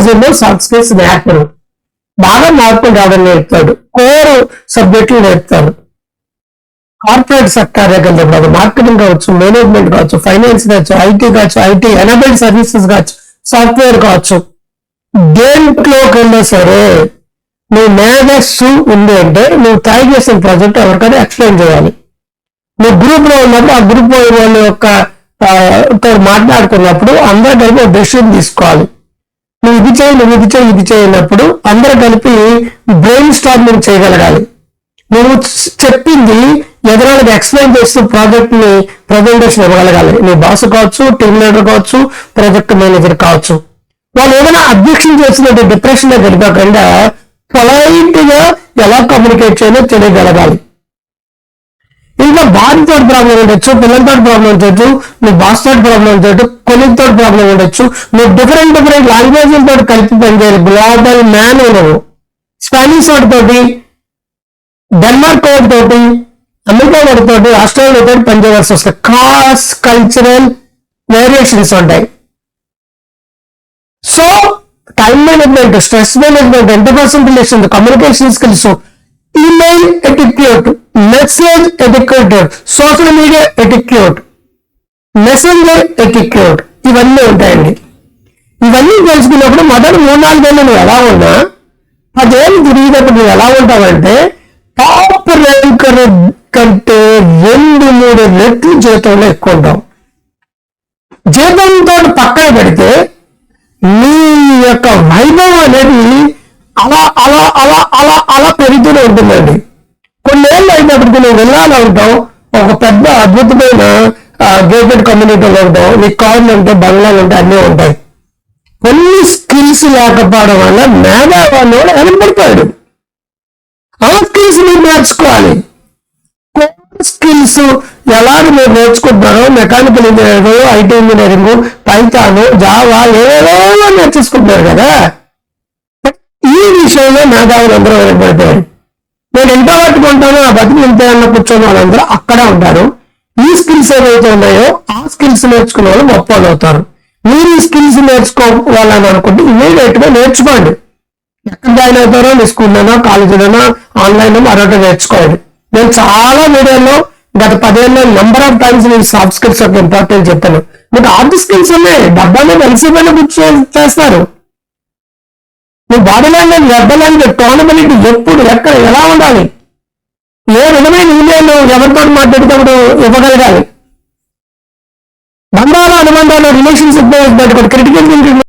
రోజుల్లో soft skills నేర్పరు. బాగా మార్పులు రావడం నేర్పుతాడు, కోర్ సబ్జెక్టులు నేర్పుతారు. కార్పొరేట్ సెక్టర్ దగ్గర అది మార్కెటింగ్ కావచ్చు, మేనేజ్మెంట్ కావచ్చు, ఫైనాన్స్ కావచ్చు, ఐటీ కావచ్చు, ఐటీ ఎనబుల్డ్ సర్వీసెస్ కావచ్చు, సాఫ్ట్వేర్ కావచ్చు. దేంట్లోకి వెళ్ళా సరే నువ్వు మేధస్సు ఉంది అంటే నువ్వు ట్రై చేసిన ప్రాజెక్ట్ ఎవరికైనా ఎక్స్ప్లెయిన్ చేయాలి. నువ్వు గ్రూప్ లో ఉన్నప్పుడు ఆ గ్రూప్ వాళ్ళ యొక్క మాట్లాడుకున్నప్పుడు అందరూ కలిపి ఒక డెసిషన్ తీసుకోవాలి. నువ్వు ఇది చేయనప్పుడు అందరూ కలిపి బ్రెయిన్ స్టార్మింగ్ చేయగలగాలి. నువ్వు చెప్పింది ఎదురాళ్ళకి ఎక్స్ప్లెయిన్ చేస్తూ ప్రాజెక్ట్ ని ప్రజెంటేషన్ ఇవ్వగలగాలి. నీ బాస్ కావచ్చు, టీమ్ లీడర్ కావచ్చు, ప్రాజెక్ట్ మేనేజర్ కావచ్చు. వాళ్ళు ఏదైనా అబ్జెక్షన్ చేసినట్టు డిప్రెషన్ లో గడిపకుండా పొలైట్ గా ఎలా కమ్యూనికేట్ చేయాలో తెలియగలగాలి. ఇంకా భార్యతో ప్రాబ్లం ఉండొచ్చు, పిల్లలతో ప్రాబ్లం ఉండొచ్చు, నువ్వు బాస్ తోటి ప్రాబ్లం ఉండొచ్చు, కొలిగ్తో ప్రాబ్లం ఉండొచ్చు. నువ్వు డిఫరెంట్ లాంగ్వేజ్లతో కలిపి పనిచేయాలి. గ్లోబల్ మ్యాన్ నువ్వు స్పానిష్ వాటితోటి, డెన్మార్క్ వాటితోటి, అమెరికా వాటితోటి, ఆస్ట్రేలియా తోటి పనిచేయవలసి వస్తుంది. క్రాస్ కల్చరల్ వేరియేషన్స్ ఉంటాయి. So time management, stress management, interpersonal relations, communication skills, email etiquette, message etiquette, social media etiquette, messenger etiquette, ఇవన్నీ ఉంటాయండి. ఇవన్నీ తెలుసుకున్నప్పుడు మొదటి 3-4 ఏళ్ళు నువ్వు ఎలా ఉన్నా 10 ఏళ్ళు తిరిగినప్పుడు నువ్వు ఎలా ఉంటావంటే టాప్ ర్యాంకర్ కంటే 2-3 రెట్లు జీతంలో ఎక్కువ ఉంటావు. జీతంతో పక్కన పెడితే నీ యొక్క వైభవం అనేది అలా అలా అలా అలా అలా పెరుగుతూనే ఉంటుందండి. కొన్నేళ్ళు అయినప్పటికీ నువ్వు వెళ్ళాలి ఉంటావు, ఒక పెద్ద అద్భుతమైన గేటెడ్ కమ్యూనిటీలో ఉంటావు, నీకు కార్లు ఉంటాయి, బంగ్లాలు ఉంటాయి, అన్నీ ఉంటాయి. కొన్ని స్కిల్స్ లేకపోవడం వల్ల మేధావాళ్ళు వెనబడిపోయాడు. ఆ స్కిల్స్ మీరు నేర్చుకోవాలి. స్కిల్స్ ఎలాగ మీరు నేర్చుకుంటున్నారో mechanical engineering, IT engineering, Python, Java ఏవేవో నేర్చుకుంటున్నారు కదా. ఈ విషయంలో మేధావులు అందరూ వెనకబడిపోయారు. నేను ఎంత పట్టుకుంటానో ఆ బతుకు ఇంతే అన్న కూర్చొని వాళ్ళందరూ అక్కడే ఉంటారు. ఈ స్కిల్స్ ఏవైతే ఉన్నాయో ఆ స్కిల్స్ నేర్చుకునే వాళ్ళు గొప్పలు అవుతారు. మీరు ఈ స్కిల్స్ నేర్చుకోవాలని అనుకుంటే ఇమీడియట్ గా నేర్చుకోండి. ఎక్కడ జాయిన్ అవుతారో మీ స్కూల్లోనో, కాలేజీలోనో, ఆన్లైన్ మరొకటి నేర్చుకోండి. నేను చాలా వీడియోలో గత 10 ఏళ్ళలో నెంబర్ ఆఫ్ టైమ్స్ నేను సాఫ్ట్ స్కిల్స్ యొక్క ఇంపార్టెన్స్ చెప్పాను. మీకు హార్డ్ స్కిల్స్ ఉన్నాయి, డబ్బాలో ఎల్సీపీలో చేస్తారు. నువ్వు బాడీ లాంగ్వేజ్, వెబ్ లాంగ్వేజ్, టోనబిలిటీ ఎప్పుడు ఎక్కడ ఎలా ఉండాలి, ఏ విధమైన ఈమెయిల్ ఎవరితో మాట్లాడేటప్పుడు ఇవ్వగలగాలి, బంధాలు అనుబంధాలు రిలేషన్షిప్ క్రిటికల్ థింకింగ్